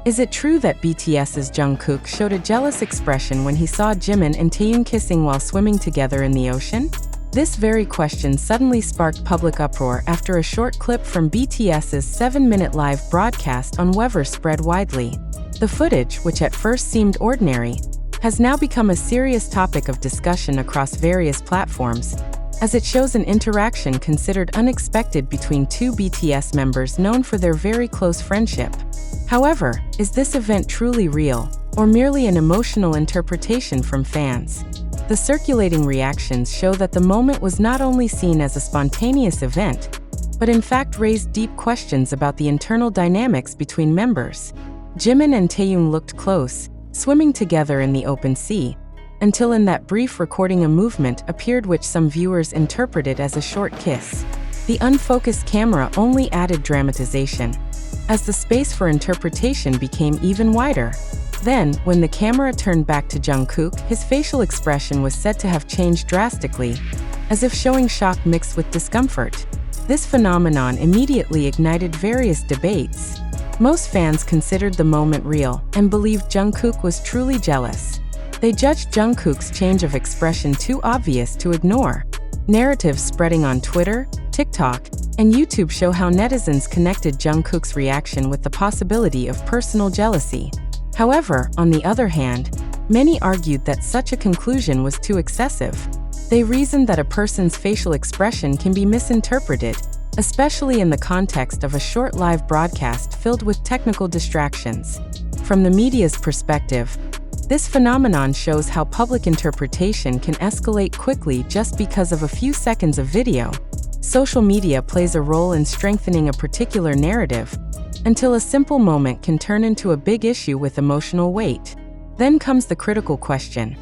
Is it true that BTS's Jungkook showed a jealous expression when he saw Jimin and Taehyung kissing while swimming together in the ocean? This very question suddenly sparked public uproar after a short clip from BTS's 7-minute live broadcast on Wever spread widely. The footage, which at first seemed ordinary, has now become a serious topic of discussion across various platforms, as it shows an interaction considered unexpected between two BTS members known for their very close friendship. However, is this event truly real, or merely an emotional interpretation from fans? The circulating reactions show that the moment was not only seen as a spontaneous event, but in fact raised deep questions about the internal dynamics between members. Jimin and Taehyung looked close, swimming together in the open sea, until in that brief recording a movement appeared which some viewers interpreted as a short kiss. The unfocused camera only added dramatization, as the space for interpretation became even wider. Then, when the camera turned back to Jungkook, his facial expression was said to have changed drastically, as if showing shock mixed with discomfort. This phenomenon immediately ignited various debates. Most fans considered the moment real and believed Jungkook was truly jealous. They judged Jungkook's change of expression too obvious to ignore. Narratives spreading on Twitter, TikTok, and YouTube show how netizens connected Jungkook's reaction with the possibility of personal jealousy. However, on the other hand, many argued that such a conclusion was too excessive. They reasoned that a person's facial expression can be misinterpreted, especially in the context of a short live broadcast filled with technical distractions. From the media's perspective, this phenomenon shows how public interpretation can escalate quickly just because of a few seconds of video. Social media plays a role in strengthening a particular narrative, until a simple moment can turn into a big issue with emotional weight. Then comes the critical question: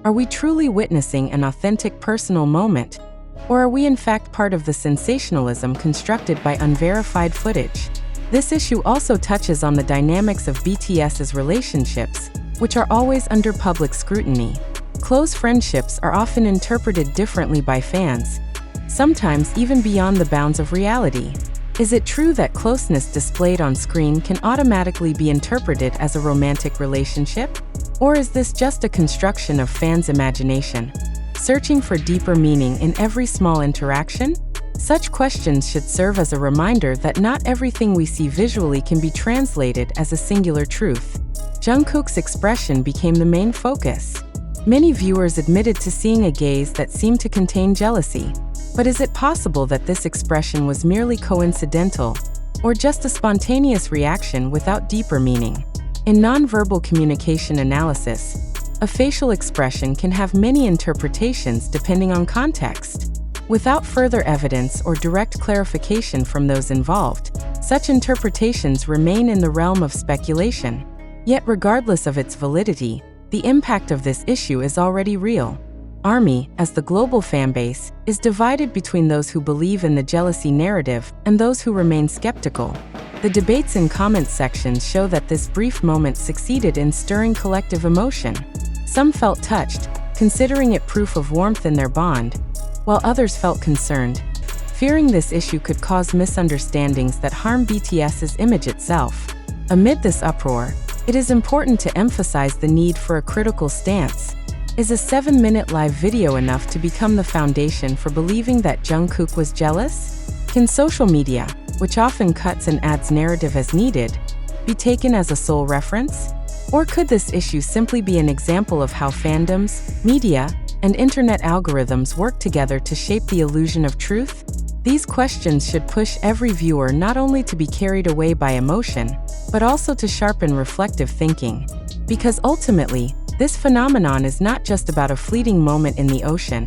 are we truly witnessing an authentic personal moment, or are we in fact part of the sensationalism constructed by unverified footage? This issue also touches on the dynamics of BTS's relationships, which are always under public scrutiny. Close friendships are often interpreted differently by fans, sometimes even beyond the bounds of reality. Is it true that closeness displayed on screen can automatically be interpreted as a romantic relationship? Or is this just a construction of fans' imagination, searching for deeper meaning in every small interaction? Such questions should serve as a reminder that not everything we see visually can be translated as a singular truth. Jungkook's expression became the main focus. Many viewers admitted to seeing a gaze that seemed to contain jealousy. But is it possible that this expression was merely coincidental, or just a spontaneous reaction without deeper meaning? In nonverbal communication analysis, a facial expression can have many interpretations depending on context. Without further evidence or direct clarification from those involved, such interpretations remain in the realm of speculation. Yet regardless of its validity, the impact of this issue is already real. ARMY, as the global fanbase, is divided between those who believe in the jealousy narrative and those who remain skeptical. The debates in comment sections show that this brief moment succeeded in stirring collective emotion. Some felt touched, considering it proof of warmth in their bond, while others felt concerned, fearing this issue could cause misunderstandings that harm BTS's image itself. Amid this uproar, it is important to emphasize the need for a critical stance. Is a 7-minute live video enough to become the foundation for believing that Jungkook was jealous? Can social media, which often cuts and adds narrative as needed, be taken as a sole reference? Or could this issue simply be an example of how fandoms, media, and internet algorithms work together to shape the illusion of truth? These questions should push every viewer not only to be carried away by emotion, but also to sharpen reflective thinking. Because ultimately, this phenomenon is not just about a fleeting moment in the ocean,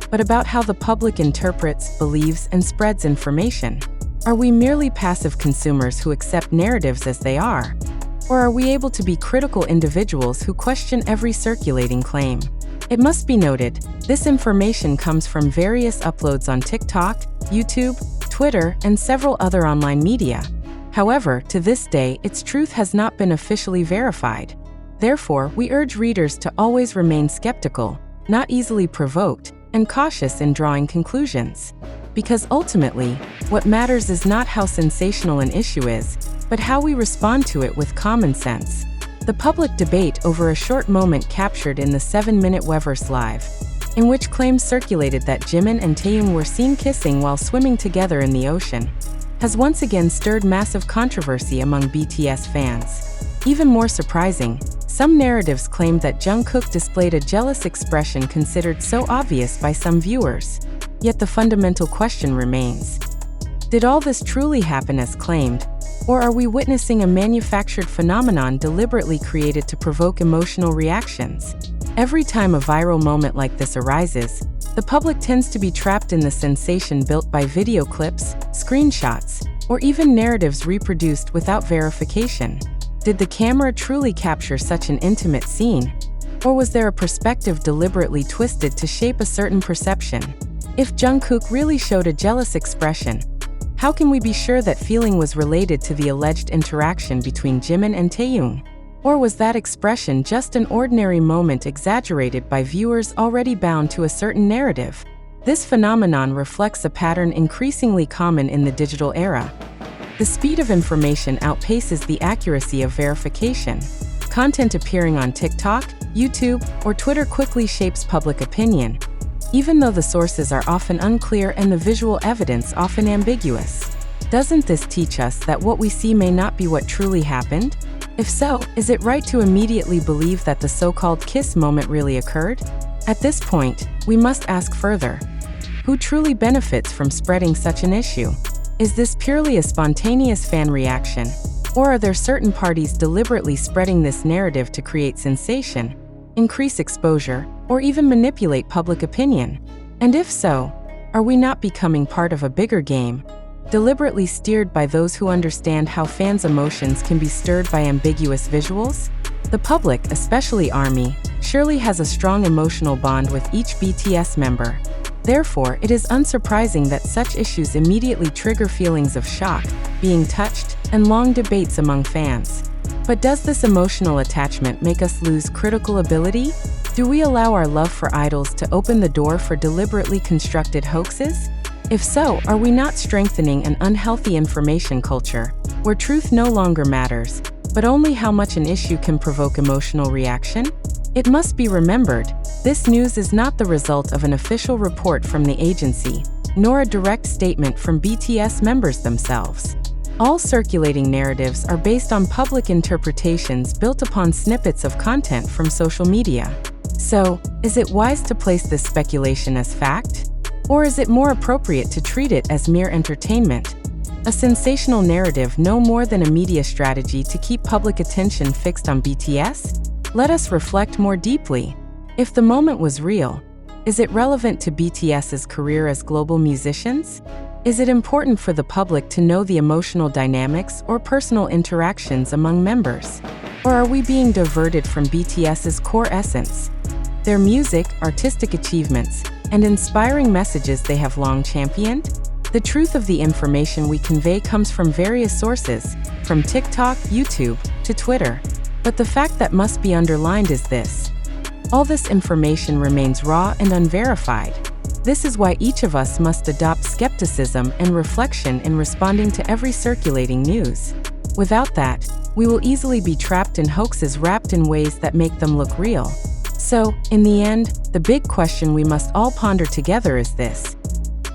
but about how the public interprets, believes, and spreads information. Are we merely passive consumers who accept narratives as they are? Or are we able to be critical individuals who question every circulating claim? It must be noted, this information comes from various uploads on TikTok, YouTube, Twitter, and several other online media. However, to this day, its truth has not been officially verified. Therefore, we urge readers to always remain skeptical, not easily provoked, and cautious in drawing conclusions. Because ultimately, what matters is not how sensational an issue is, but but how we respond to it with common sense. The public debate over a short moment captured in the 7-minute Weverse Live, in which claims circulated that Jimin and Taehyung were seen kissing while swimming together in the ocean, has once again stirred massive controversy among BTS fans. Even more surprising, some narratives claimed that Jungkook displayed a jealous expression considered so obvious by some viewers. Yet the fundamental question remains: did all this truly happen as claimed, or are we witnessing a manufactured phenomenon deliberately created to provoke emotional reactions? Every time a viral moment like this arises, the public tends to be trapped in the sensation built by video clips, screenshots, or even narratives reproduced without verification. Did the camera truly capture such an intimate scene? Or was there a perspective deliberately twisted to shape a certain perception? If Jungkook really showed a jealous expression, how can we be sure that feeling was related to the alleged interaction between Jimin and Taehyung? Or was that expression just an ordinary moment exaggerated by viewers already bound to a certain narrative? This phenomenon reflects a pattern increasingly common in the digital era. The speed of information outpaces the accuracy of verification. Content appearing on TikTok, YouTube, or Twitter quickly shapes public opinion, even though the sources are often unclear and the visual evidence often ambiguous. Doesn't this teach us that what we see may not be what truly happened? If so, is it right to immediately believe that the so-called kiss moment really occurred? At this point, we must ask further. Who truly benefits from spreading such an issue? Is this purely a spontaneous fan reaction? Or are there certain parties deliberately spreading this narrative to create sensation, increase exposure, or even manipulate public opinion? And if so, are we not becoming part of a bigger game, deliberately steered by those who understand how fans' emotions can be stirred by ambiguous visuals? The public, especially ARMY, surely has a strong emotional bond with each BTS member. Therefore, it is unsurprising that such issues immediately trigger feelings of shock, being touched, and long debates among fans. But does this emotional attachment make us lose critical ability? Do we allow our love for idols to open the door for deliberately constructed hoaxes? If so, are we not strengthening an unhealthy information culture, where truth no longer matters, but only how much an issue can provoke emotional reaction? It must be remembered, this news is not the result of an official report from the agency, nor a direct statement from BTS members themselves. All circulating narratives are based on public interpretations built upon snippets of content from social media. So, is it wise to place this speculation as fact? Or is it more appropriate to treat it as mere entertainment? A sensational narrative no more than a media strategy to keep public attention fixed on BTS? Let us reflect more deeply. If the moment was real, is it relevant to BTS's career as global musicians? Is it important for the public to know the emotional dynamics or personal interactions among members? Or are we being diverted from BTS's core essence? Their music, artistic achievements, and inspiring messages they have long championed? The truth of the information we convey comes from various sources, from TikTok, YouTube, to Twitter. But the fact that must be underlined is this: all this information remains raw and unverified. This is why each of us must adopt skepticism and reflection in responding to every circulating news. Without that, we will easily be trapped in hoaxes wrapped in ways that make them look real. So, in the end, the big question we must all ponder together is this: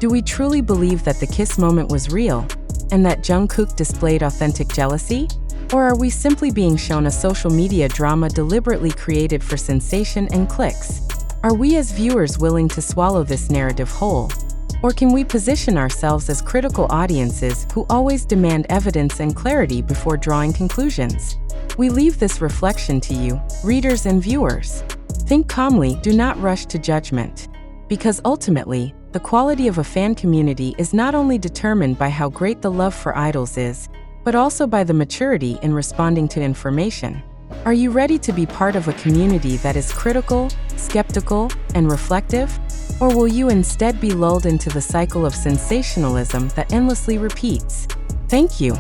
do we truly believe that the kiss moment was real, and that Jungkook displayed authentic jealousy? Or are we simply being shown a social media drama deliberately created for sensation and clicks? Are we as viewers willing to swallow this narrative whole? Or can we position ourselves as critical audiences who always demand evidence and clarity before drawing conclusions? We leave this reflection to you, readers and viewers. Think calmly, do not rush to judgment. Because ultimately, the quality of a fan community is not only determined by how great the love for idols is, but also by the maturity in responding to information. Are you ready to be part of a community that is critical, skeptical, and reflective? Or will you instead be lulled into the cycle of sensationalism that endlessly repeats? Thank you.